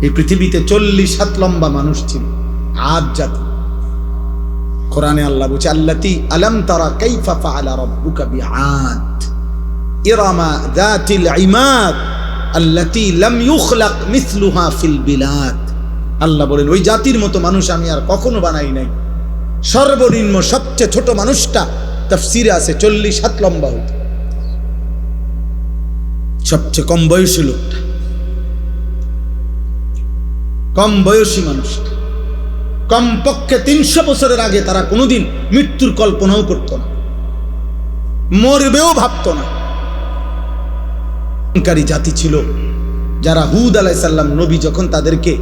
এই পৃথিবীতে 40 হাত লম্বা মানুষ ছিল, আদ জাতি। কোরআনে আল্লাহ বলছে, আল্লাতী আলাম তারা কাইফা ফাআলা রাব্বুকা বিআদ ইরামা যাতিল ইমাদ আল্লাতী লাম ইউখলাক মিসলুহা ফিল বিলাদ। আল্লাহ বলেন, ওই জাতির মতো মানুষ আমি আর কখনো বানাই নাই। সর্বনিম্ন সবচেয়ে ছোট মানুষটা তাফসীরে আছে 40 হাত লম্বা হতো, সবচেয়ে কম বয়সী লোকটা, কম বয়সী মানুষটা। কমপক্ষে 300 বছরের আগে তারা কোনোদিন মৃত্যুর কল্পনাও করত না, মরবেও ভাবত না। অহংকারী জাতি ছিল যারা হুদ আলাইহিস সালাম নবী যখন তাদেরকে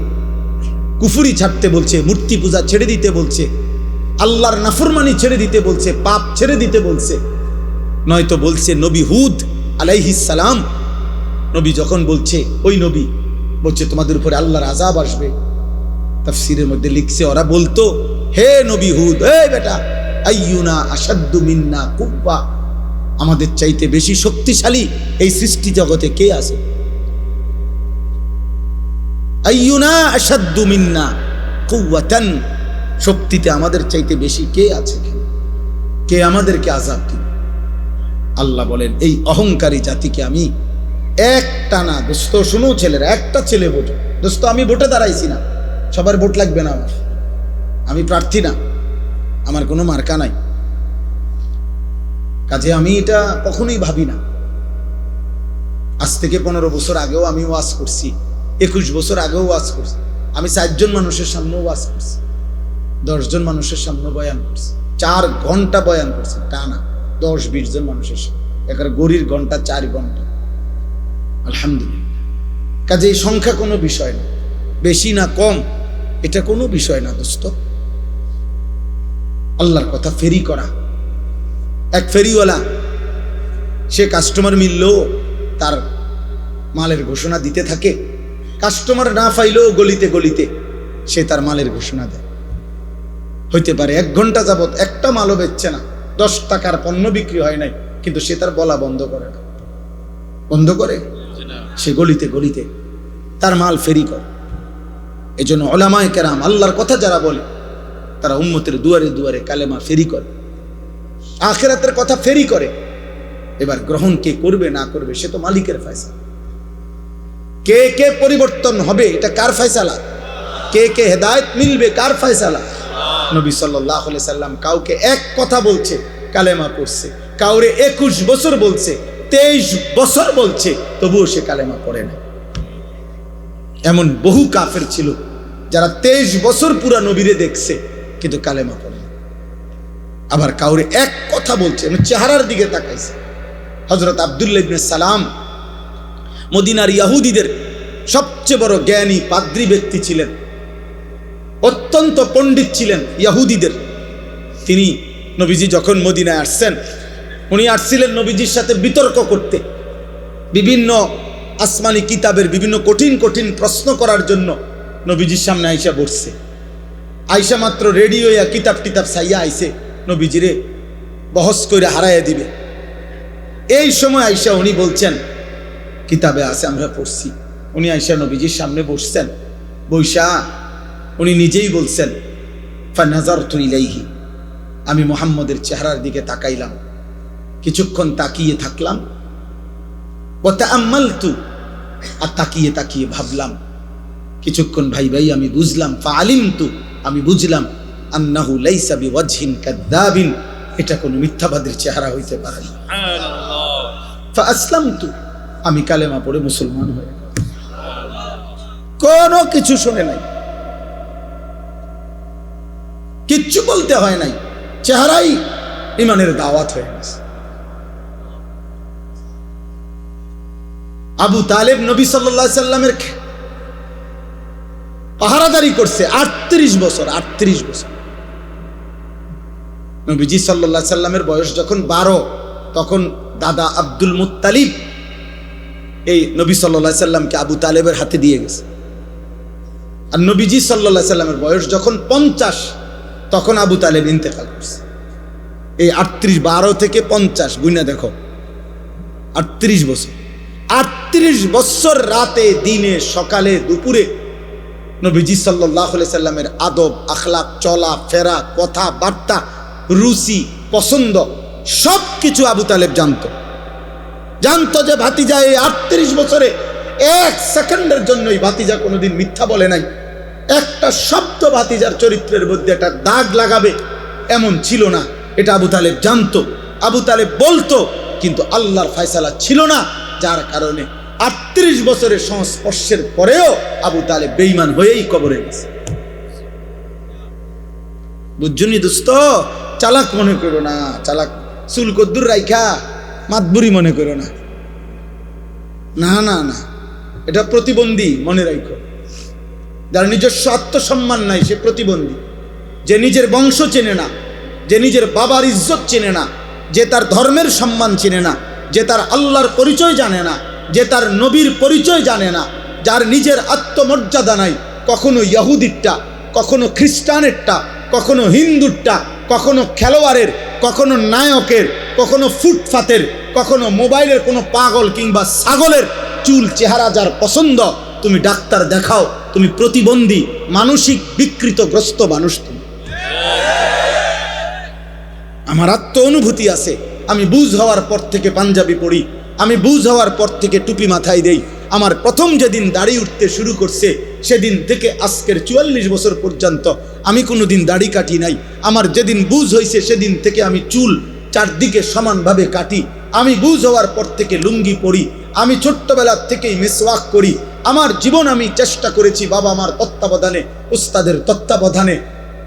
কুফরি ছাড়তে বলছে, মূর্তি পূজা ছেড়ে দিতে বলছে, আল্লাহর নাফরমানি ছেড়ে দিতে বলছে, পাপ ছেড়ে দিতে বলছে, নয়তো বলছে নবী হুদ আলাইহিস সালাম, নবী যখন বলছে, ওই নবী বলছে তোমাদের উপরে আল্লাহর আযাব আসবে। তাফসীরের মধ্যে লিখছে, ওরা বলতো, হে নবী হুদ, এই বেটা, আইয়ুনা আশাদ্দু মিন্না কুব্বা, আমাদের চাইতে বেশি শক্তিশালী এই সৃষ্টি জগতে কে আছে? আইয়ুনা আশাদ্দু মিন্না কুওয়াতান, শক্তিতে আমাদের চাইতে বেশি কে আছে? কে আমাদেরকে আযাব দিবে? আল্লাহ বলেন, এই অহংকারী জাতিকে আমি একটা না, দোস্ত শুনো ছেলেরা, একটা ছেলে ভোট, দোস্ত আমি ভোটে দাঁড়াইছি না, সবার ভোট লাগবে না আমার, আমি প্রার্থী না, আমার কোনো মার্কা নাই, কাজে আমি এটা কখনোই ভাবি না। আজ থেকে 15 বছর আগেও আমি ওয়াজ করছি, 21 বছর আগেও ওয়াজ করছি, আমি 4 জন মানুষের সামনেও ওয়াজ করছি, 10 জন মানুষের সামনে বয়ান করছি, 4 ঘন্টা বয়ান করছি টানা, 10-20 জন মানুষের সামনে, একের গড়ির ঘন্টা 4 ঘন্টা। আলহামদুলিল্লাহ। কাজে এই সংখ্যা কোনো বিষয় না, বেশি না কম, এটা কোনো বিষয় না দোস্ত। আল্লাহর কথা ফেরি করা। এক ফেরিওয়ালা, সে কাস্টমার মিললেও তার মালের ঘোষণা দিতে থাকে, কাস্টমার না পাইলেও গলিতে গলিতে সে তার মালের ঘোষণা দেয়। হইতে পারে 1 ঘন্টা যাবত একটা মালও বেচছে না, 10 টাকার পণ্য বিক্রি হয় নাই, কিন্তু সে তার বলা বন্ধ করে না, বন্ধ করে, সে গলিতে গলিতে তার মাল ফেরি করে। এজন্য উলামায়ে কেরাম, আল্লাহর কথা যারা বলে, তারা উম্মতের দুয়ারে দুয়ারে কালেমা ফেরি করে, আখিরাতের কথা ফেরি করে। এবার গ্রহণ কে করবে না করবে সে তো মালিকের ফয়সালা। কে কে পরিবর্তন হবে এটা কার ফয়সালা? কে কে হেদায়েত মিলবে কার ফয়সালা? নবী সাল্লাল্লাহু আলাইহি সাল্লাম কাউকে এক কথা বলছে, কালেমা পড়ছে, কাউরে 21 বছর বলছে, 23 বছর বলছে, তবুও সে কালেমা পড়ে না। এমন বহু কাফের ছিল যারা 23 বছর পুরা নবীরে দেখছে কিন্তু কালেমা পড়ে না। আবার কাউরে এক কথা বলছে, চেহারার দিকে তাকাইছে। হযরত আব্দুল্লাহ ইবনে সালাম মদিনার ইহুদিদের সবচেয়ে বড় জ্ঞানী পাদ্রী ব্যক্তি ছিলেন, অত্যন্ত পণ্ডিত ছিলেন ইহুদিদের। তিনি নবীজি যখন মদিনায় আসছেন, উনি আসছিলেন নবীজির সাথে বিতর্ক করতে, বিভিন্ন আসমানি কিতাবের বিভিন্ন কঠিন কঠিন প্রশ্ন করার জন্য নবীজির সামনে আইসা বসছে। আইসা মাত্র রেডি হইয়া কিতাব টিতাব চাইয়া আইসে নবীজিরে বহস করে হারাইয়া দিবে। এই সময় আইসা উনি বলছেন, কিতাবে আছে আমরা পড়ছি। উনি আইসা নবীজির সামনে বসছেন, বৈশা উনি নিজেই বলছেন, ফানাজারতু ইলাইহি, আমি মুহাম্মদের চেহারার দিকে তাকাইলাম, কিছুক্ষণ তাকিয়ে থাকলাম, ওয়া তাআম্মালতু, আর তাকিয়ে তাকিয়ে ভাবলাম, কিছুক্ষণ ভাই আমি বুঝলাম, ফাআলিমতু, আমি বুঝলাম, আন্নাহু লাইসা বিওয়াজহিন কাযাবিন, এটা কোনো মিথ্যাবাদীর চেহারা হইতে পারে না। সুবহানাল্লাহ। ফাআসলামতু, আমি কালেমা পড়ে মুসলমান হয়ে গেলাম। কোনো কিছু শুনে নাই, কিচ্ছু বলতে হয় নাই, চেহারাই ইমানের দাওয়াত হয়ে গেছে। আবু তালেব নবী সাল্লাল্লাহু আলাইহি সাল্লামের পাহারাদারি করছে 38 বছর। 38 বছর। নবীজি সাল্লাল্লাহু আলাইহি সাল্লামের বয়স যখন 12, তখন দাদা আব্দুল মুত্তালিব এই নবী সাল্লাল্লাহু আলাইহি সাল্লামকে আবু তালেবের হাতে দিয়ে গেছে। আর নবীজি সাল্লাল্লাহু আলাইহি সাল্লামের বয়স যখন 50, তখন আবু তালেব ইন্তেকাল করছে। এই 38, 12 থেকে 50 গুণা দেখো, 38 বছর। 38 বছর রাতে দিনে সকালে দুপুরে নবীজি সাল্লাল্লাহু আলাইহি সাল্লামের আদব, আখলাক, চলা ফেরা, কথা বার্তা, রুচি, পছন্দ সব কিছু আবু তালেব জানতো যে ভাতিজা এই 38 বছরে এক সেকেন্ডের জন্যই ভাতিজা কোনোদিন মিথ্যা বলে নাই। একটা শব্দ ভাতিজার চরিত্রের মধ্যে একটা দাগ লাগাবে এমন ছিল না, এটা আবু তালেব জানতো। আবু তালেব বলতো, কিন্তু আল্লাহর ফয়সালা ছিল না, যার কারণে 38 বছরের সংস্পর্শের পরেও আবু তালেব বেঈমান হয়েই কবরে গেছে। বুঝছনি দোস্ত, চালাক মনে করো না, চালাক চুল কদ্দুর রাইখা মাতবুরি মনে করো না, না না না, এটা প্রতিবন্ধী মনে রাখো। যার নিজস্ব আত্মসম্মান নাই সে প্রতিবন্ধী। যে নিজের বংশ চেনে না, যে নিজের বাবার ইজ্জত চেনে না, যে তার ধর্মের সম্মান চেনে না, যে তার আল্লাহর পরিচয় জানে না, যে তার নবীর পরিচয় জানে না, যার নিজের আত্মমর্যাদা নাই, কখনো ইহুদিরটা, কখনো খ্রিস্টানেরটা, কখনো হিন্দুরটা, কখনো খেলোয়াড়ের, কখনো নায়কের, কখনো ফুটপাতের, কখনো মোবাইলের কোনো পাগল কিংবা ছাগলের চুল চেহারা যার পছন্দ, তুমি ডাক্তার দেখাও, তুমি প্রতিবন্ধী, মানসিক বিকৃতগ্রস্ত মানুষ। তুমি, আমার আত্ম অনুভূতি আছে, আমি বুঝ হওয়ার পর থেকে পাঞ্জাবি পড়ি, আমি বুঝ হওয়ার পর থেকে টুপি মাথায় দেই। আমার প্রথম যেদিন দাড়ি উঠতে শুরু করছে সেদিন থেকে আজকের 44 বছর পর্যন্ত আমি কোনোদিন দাড়ি কাটি নাই। আমার যেদিন বুঝ হয়েছে সেদিন থেকে আমি চুল চারদিকে সমানভাবে কাটি। আমি বুঝ হওয়ার পর থেকে লুঙ্গি পরি, আমি ছোট্টবেলার থেকেই মিসওয়াক করি। আমার জীবন আমি চেষ্টা করেছি বাবা মার তত্ত্বাবধানে, উস্তাদের তত্ত্বাবধানে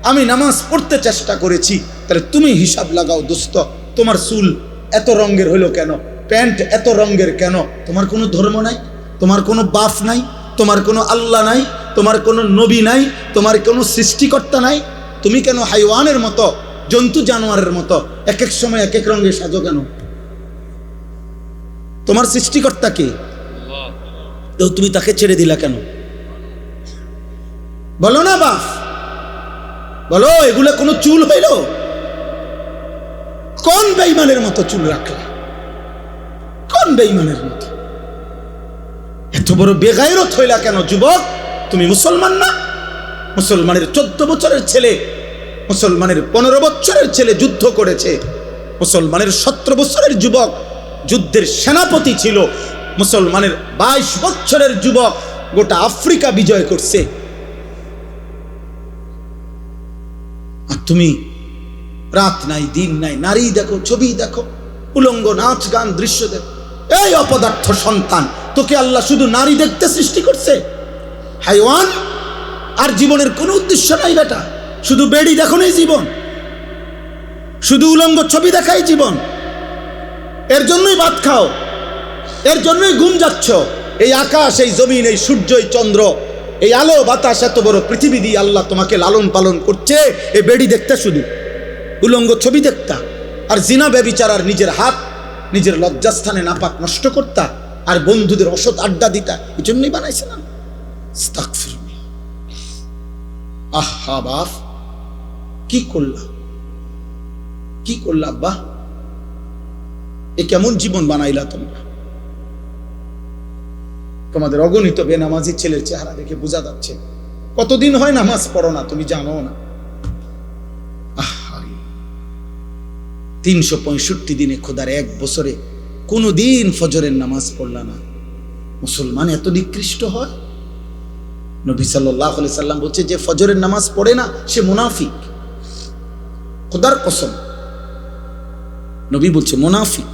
আমি নামাজ পড়তে চেষ্টা করেছি। তাহলে তুমি হিসাব লাগাও দোস্ত, তোমার চুল এত রঙের হলো কেন, প্যান্ট এত রঙের কেন? তোমার কোনো ধর্ম নাই, তোমার কোনো বাপ নাই, তোমার কোনো আল্লাহ নাই, তোমার কোনো নবী নাই, তোমার কোনো সৃষ্টিকর্তা নাই। তুমি কেন হাইওয়ানের মতো, জন্তু জানোয়ারের মতো এক এক সময় এক এক রঙে সাজো কেন? তোমার সৃষ্টিকর্তা কে? তো তুমি তাকে ছেড়ে দিলা কেন? বলো না বাপ, বলো, এগুলো কোনো চুল হইল? কোন বেঈমানের মতো চুল রাখলা? কোন বেঈমানের মতো? এত বড় বেগায়রত হইলা কেন যুবক? তুমি মুসলমান না? মুসলমানের 14 বছরের ছেলে, মুসলমানের 15 বছরের ছেলে যুদ্ধ করেছে, মুসলমানের 17 বছরের যুবক যুদ্ধের সেনাপতি ছিল, মুসলমানের 22 বছরের যুবক গোটা আফ্রিকা বিজয় করছে। আর তুমি রাত নাই দিন নাই, নারী দেখো, ছবি দেখো, উলঙ্গ নাচ গান দৃশ্য দেখো। এই অপদার্থ সন্তান, তোকে আল্লাহ শুধু নারী দেখতে সৃষ্টি করছে? হাইওয়ান, আর জীবনের কোনো উদ্দেশ্য নাই বেটা। শুধু বেড়ি দেখো নেই জীবন, শুধু উলঙ্গ ছবি দেখাই জীবন। এর জন্যই ভাত খাও, এর জন্যই ঘুম যাচ্ছ। এই আকাশ, এই জমিন, এই সূর্য, এই চন্দ্র, এই আলো বাতাস, এত বড় পৃথিবী দিয়ে আল্লাহ তোমাকে লালন পালন করছে এই বেড়ি দেখতে, শুধু উলঙ্গ ছবি দেখতা, আর জিনা ব্যভিচার, আর নিজের হাত নিজের লজ্জাস্থানে নাপাক নষ্ট করতা, আর বন্ধুদের অসৎ আড্ডা দিতা। এই জন্যই বানাইছে না? আহা বাপ, কি করলা, কি করলা আব্বা? এ কেমন জীবন বানাইলা তোমরা? তোমাদের অগণিত বেনামাজি ছেলের চেহারা দেখে বোঝা যাচ্ছে কতদিন হয় নামাজ পড়ো না, তুমি জানো না। 365 দিনে খোদার 1 বছরে কোনো দিন ফজরের নামাজ পড়লা না। মুসলমান এত নিকৃষ্ট হয়? নবী সাল্লাল্লাহু আলাইহি সাল্লাম বলছে, যে ফজরের নামাজ পড়ে না সে মুনাফিক। খোদার কসম, নবী বলছে মুনাফিক,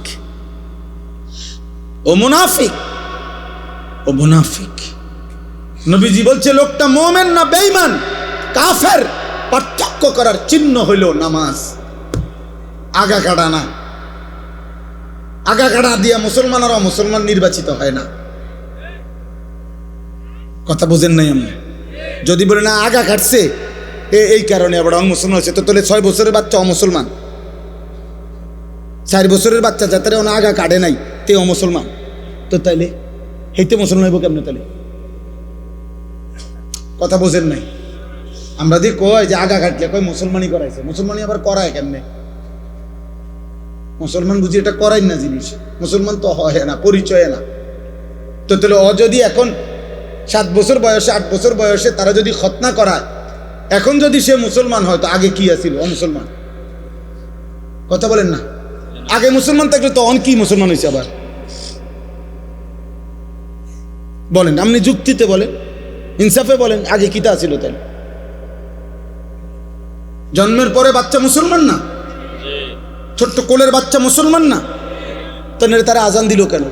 ও মুনাফিক, ও মুনাফিক। নবীজি বলছে লোকটা মুমিন না বেঈমান, কাফের, পার্থক্য করার চিহ্ন হইল নামাজ। আগা কাটা না, আগা কাটা দিয়া মুসলমানেরা মুসলমান নির্বাচিত হয় না। কথা বোঝেন নাই আমি? যদি বলে না আগা কাটছে এই কারণে আবার মুসলমান হচ্ছে, তো তাহলে 6 বছরের বাচ্চা অমুসলমান, 4 বছরের বাচ্চা যাতে ওনা আগা কাটে নাই তে অমুসলমান, তো তাইলে হেইতে মুসলমান হইব কেমনে? তাহলে কথা বোঝেন নাই? আমরা দিয়ে কয় যে আগা কাটলে কয় মুসলমানই করাইছে, মুসলমানই আবার করায় কেমনে? মুসলমান বুঝি এটা করাই না জিনিস, মুসলমান তো হয় না, পরিচয় না। তো তাহলে ও যদি এখন 7 বছর বয়সে 8 বছর বয়সে তারা যদি খতনা করায়, এখন যদি সে মুসলমান হয় তো আগে কি আছিল? অমুসলমান। কথা বলেন না, আগে মুসলমান থাকলে তো কি মুসলমান হয়েছে আবার? বলেন, আপনি যুক্তিতে বলেন, ইনসাফে বলেন, আগে কিতা ছিল? তাহলে জন্মের পরে বাচ্চা মুসলমান না? ছোট্ট কোলের বাচ্চা মুসলমান না? তাহলে তারা আজান দিল কেন?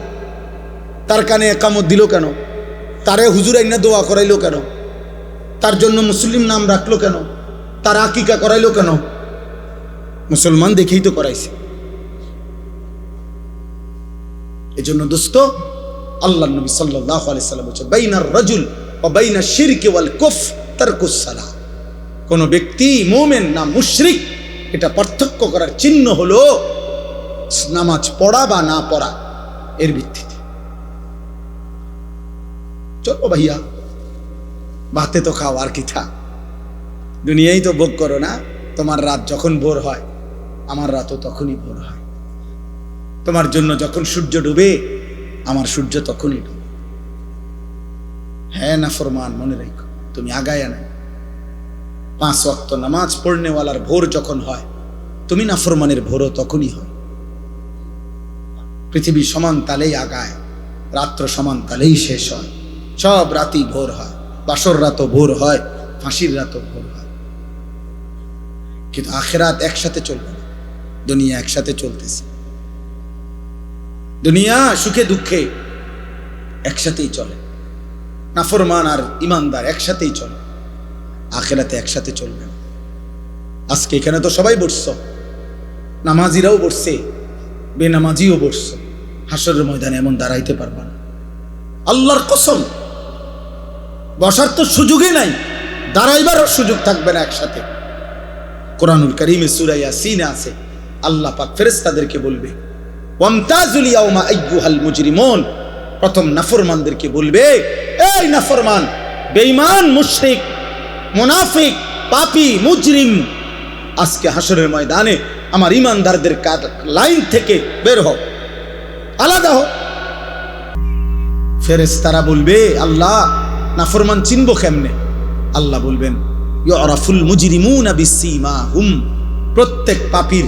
তার কানে একামত দিল কেন? তারে হুজুর আইনা দোয়া করাইলো কেন? তার জন্য মুসলিম নাম রাখলো কেন? তার আকিকা করাইলো কেন? মুসলমান দেখেই তো করাইছে। এজন্য দোস্ত, আল্লাহ নবী সাল্লাল্লাহু আলাইহি সাল্লাম বলেছেন, বাইনার রাজুল ওয়া বাইনাশ শিরকি ওয়াল কুফর তারকুস সালাহ। কোন ব্যক্তি মুমিন না মুশরিক, এটা পার্থক্য করার চিহ্ন হলো নামাজ পড়া বা না পড়া, এর ভিত্তিতে। চলো ভাইয়া, ভাতে তো খাও, আর কি থা, দুনিয়াই তো ভোগ করো না। তোমার রাত যখন ভোর হয়, আমার রাতও তখনই ভোর হয়। তোমার জন্য যখন সূর্য ডুবে, আমার সূর্য তখনই ডুবে। হ্যাঁ নাফরমান, মনে রেখো, তুমি আগায়া নাই। 5 ওয়াক্ত নামাজ পড়নেওয়ালার ভোর যখন হয়, তুমি নাফরমানের ভোরও তখনই হয়। পৃথিবী সমান তালেই আগায়, রাত্র সমান তালেই শেষ হয়। সব রাতই ভোর হয়, বাসর রাতও ভোর হয়, ফাঁসির রাতও ভোর হয়। কিন্তু আখিরাত একসাথে চলবে না, দুনিয়া একসাথে চলতেছে। দুনিয়া সুখে দুঃখে একসাথেই চলে, নাফরমান আর ইমানদার একসাথেই চলে, আখিরাতে একসাথে চলবে না। আজকে এখানে তো সবাই বসছো, নামাজিরাও বসছে, বেনামাজিও বসছো। হাসরের ময়দানে এমন দাঁড়াইতে পারবা না, আল্লাহর কসম। বসার তো সুযোগই নাই, দাঁড়াইবারও সুযোগ থাকবে না একসাথে। কোরআনুল কারীমে সূরা ইয়াসিনে আছে, আল্লাহ পাক ফেরেশতাদেরকে বলবে, ওয়ামতাজুল ইয়াউমা আইয়ুহাল মুজরিমুন। প্রথম নাফরমানদেরকে বলবে, এই নাফরমান, বেঈমান, মুশরিক, মুনাফিক, পাপী, মুজরিম, আজকে হাসরের ময়দানে আমার ইমানদারদের লাইন থেকে বের হও, আলাদা হও। ফেরেশতারা বলবে, আল্লাহ নাফরমান চিনবো কেমনে? আল্লাহ বলবেন, ইউরাফুল মুজরিমুনা বিসীমাহুম। প্রত্যেক পাপীর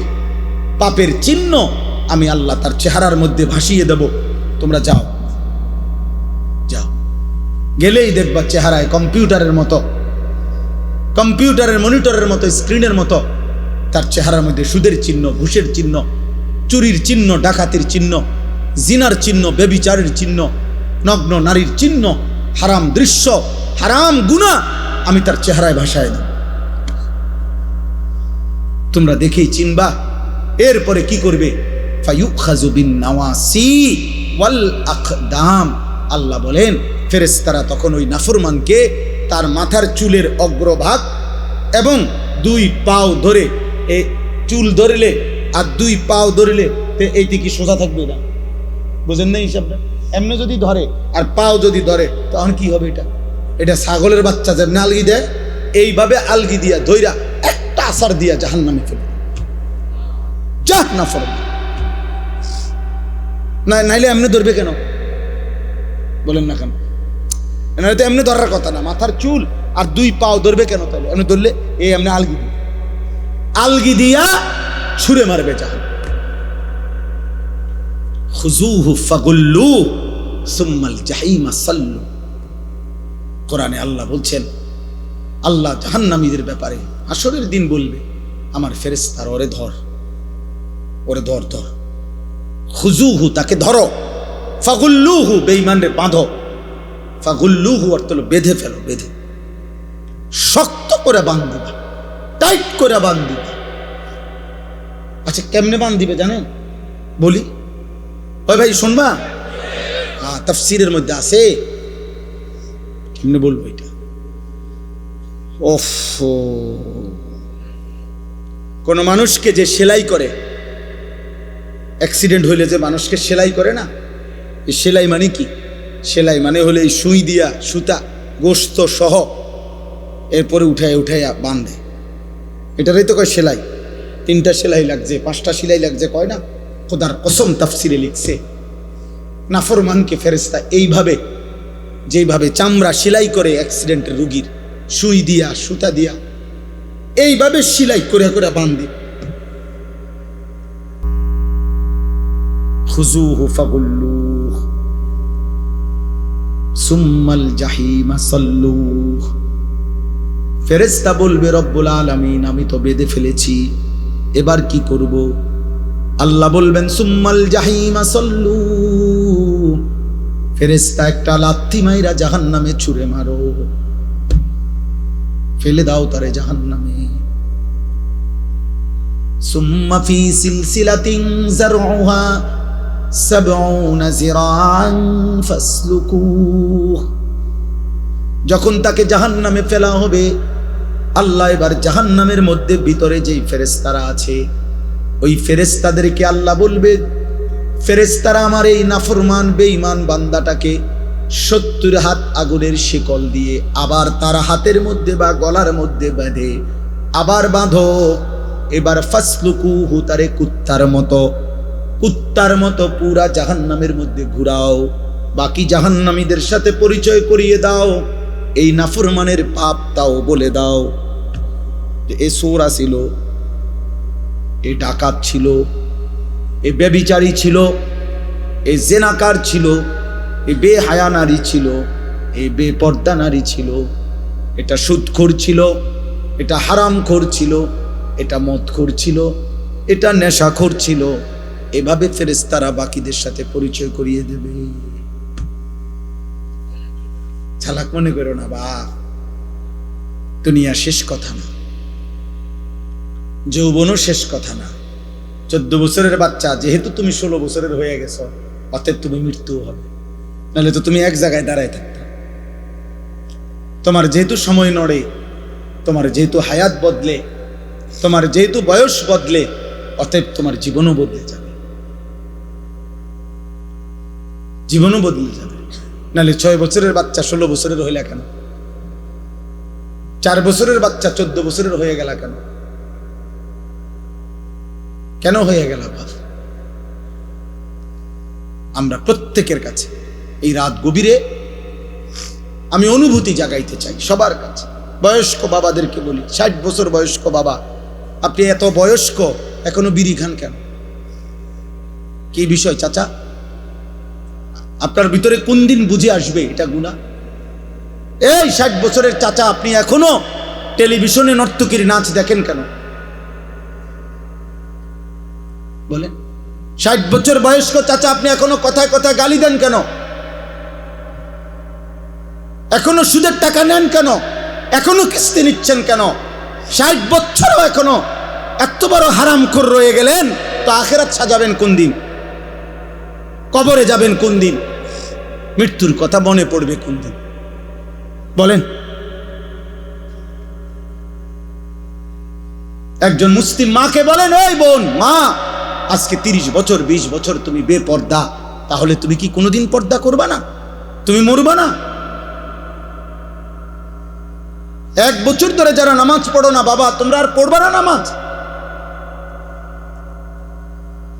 পাপের চিহ্ন আমি আল্লাহ তার চেহারার মধ্যে ভাসিয়ে দেব। তোমরা যাও, যাও, গেলেই দেখবা চেহারায় কম্পিউটারের মতো, কম্পিউটারের মনিটরের মতো, স্ক্রিনের মতো তার চেহারার মধ্যে সুদের চিহ্ন, ঘুষের চিহ্ন, চুরির চিহ্ন, ডাকাতির চিহ্ন, জিনার চিহ্ন, ব্যভিচারের চিহ্ন, নগ্ন নারীর চিহ্ন, হারাম দৃশ্য, হারাম গুনাহ আমি তার চেহারায় ভাসায় দেব। তোমরা দেখেই চিনবা। এরপরে কি করবে? ফায়ুখাযু বিন নাওয়াসি ওয়াল আকদাম। আল্লাহ বলেন, ফেরেশতারা তখন ওই নাফরমানকে তার মাথার চুলের অগ্রভাগ এবং 2 পাও ধরে, এই চুল ধরলে আর 2 পাও ধরলে এইটি কি সোজা থাকবে না? বুঝেন না হিসাবটা? এমনি যদি ধরে আর পাও যদি ধরে তখন কি হবে? এটা ছাগলের বাচ্চা যেমনি আলগি দেয়, এইভাবে আলগি দিয়া ধইরা একটা আসার দিয়া জাহান্নামে ফেলে যা না ফরম না। নাইলে এমনি ধরবে কেন? বলেন না কেন? তো এমনি ধরার কথা না, মাথার চুল আর 2 পাও ধরবে কেন? তাহলে এমনি ধরলে এই এমনি আলগি দিয়া ছুঁড়ে মারবে জাহান্নাম। খুযুহু ফাগুল্লু সুম্মাল জাহিমা সাল্লু। কোরআনে আল্লাহ বলছেন, আল্লাহ জাহান্নামীদের ব্যাপারে হাসরের দিন বলবে, আমার ফেরেশতারা ওরে ধর, ওরে ধর, ধর। খুযুহু, তাকে ধরো, ফাগুল্লুহু, বেঈমানরে বাঁধো। ফাগুল্লুহু অর্থ হলো বেঁধে ফেলো, বেঁধে শক্ত করে বাঁধবা, টাইট করে বাঁধবা। আচ্ছা কেমনে বাঁধিবে জানেন? বলি, ওই ভাই শুনবা? হ্যাঁ, তাফসীরের মধ্যে আছে। কেমনে বলবো এটা? ওফ, কোন মানুষকে যে সেলাই করে, অ্যাক্সিডেন্ট হইলে যে মানুষকে সেলাই করে না, এই সেলাই মানে কি? সেলাই মানে হলে এই সুই দিয়া, সুতা, গোস্ত সহ এরপরে উঠাইয়া বাঁধে, এটারই তো কয় সেলাই। 3টা সেলাই লাগছে, 5টা সেলাই লাগছে, কয় না? খোদার কসম তাফসিরে লিখছে, নাফরমানকে ফেরেশতা এইভাবে যেভাবে চামড়া সেলাই করে অ্যাক্সিডেন্টের রুগীর সুই দিয়া সুতা দিয়া এইভাবে সেলাই করে করে বাঁধে। খুযূহু ফাগুল্লুহ সুম্মাল জাহিমা সাল্লুহ। ফেরেশতা বলবে রব্বুল আলামিন আমি তো বেঁধে ফেলেছি, এবার কি করব? আল্লাহ বলবেন সুম্মাল জাহিমা সাল্লু, ফেরেশতা একটা লাথি মাইরা জাহান্নামে ছুঁড়ে মারো, ফেলে দাও তারে জাহান্নামে। সুম্মা ফি সিলসিলাতিন যারউহা ৭০ যিরাআন ফাসলুকুহ। যখন তাকে জাহান্নামে ফেলা হবে, আল্লাহ এবার জাহান্নামের মধ্যে ভিতরে যেই ফেরেশতারা আছে ওই ফেরেশতাদেরকে আল্লাহ বলবে, ফেরেশতারা আমার এই নাফরমান বেঈমান বান্দাটাকে ৭০ হাত আগুনের শিকল দিয়ে আবার তার হাতের মধ্যে বা গলার মধ্যে বেঁধে আবার বাঁধো। এবার ফাসলুকুহু, তারে কুত্তার মতো পুরা জাহান্নামের মধ্যে ঘুরাও, বাকি জাহান্নামীদের সাথে পরিচয় করিয়ে দাও, এই নাফরমানের পাপ তাও বলে দাও যে এ চোরা ছিল, এ ডাকাত ছিল, এ ব্যভিচারী ছিল, এ জেনাকার ছিল, এ বেহায়া নারী ছিল, এ বেপর্দা নারী ছিল, এটা সুদখোর ছিল, এটা হারামখোর ছিল, এটা মদখোর ছিল, এটা নেশাখোর ছিল। এভাবে ফেরেশতারা বাকিদের সাথে পরিচয় করিয়ে দেবে। চালাক মনে করো না বা, দুনিয়া শেষ কথা না, যৌবনও শেষ কথা না। 14 বছরের বাচ্চা যেহেতু তুমি 16 বছরের হয়ে গেছো, অতএব তুমি মৃত্যু হবে, নাহলে তো তুমি এক জায়গায় দাঁড়ায় থাকতে। তোমার যেহেতু সময় নড়ে, তোমার যেহেতু হায়াত বদলে, তোমার যেহেতু বয়স বদলে, অতএব তোমার জীবনও বদলে যাবে, জীবনও বদলে যাবে। নাহলে 6 বছরের বাচ্চা 16 বছরের হইলা কেন? 4 বছরের বাচ্চা 14 বছরের হয়ে গেল কেন? কেন হয়ে গেল? আমরা প্রত্যেকের কাছে এই রাত গভীরে আমি অনুভূতি জাগাইতে চাই সবার কাছে। বয়স্ক বাবাদেরকে বলি, 60 বছর বয়স্ক বাবা, আপনি এত বয়স্ক এখনো বিড়ি খান কেন? কি বিষয় চাচা? আপনার ভিতরে কোন দিন বুঝে আসবে এটা গুনাহ? এই 60 বছরের চাচা, আপনি এখনো টেলিভিশনে নর্তকীর নাচ দেখেন কেন? বলেন। 60 বছর বয়স্ক চাচা, আপনি এখনো কথায় কথায় গালি দেন কেন? এখনো সুদের টাকা নেন কেন? এখনো কিস্তি নিচ্ছেন কেন? 60 বছরও এখনো এত বড় হারামখোর রয়ে গেলেন, তো আখিরাত সাজাবেন কোন দিন? কবরে যাবেন কোন দিন? মৃত্যুর কথা মনে পড়বে কোন দিন? বলেন। একজন মুসলিম মাকে বলেন, এই বোন, মা, আজকে 30 বছর 20 বছর তুমি বেপর্দা, তাহলে তুমি কি কোনোদিন পর্দা করবা না? তুমি মরবা না? 1 বছর ধরে যারা নামাজ পড়ো না বাবা, তোমরা আর পড়বা না নামাজ?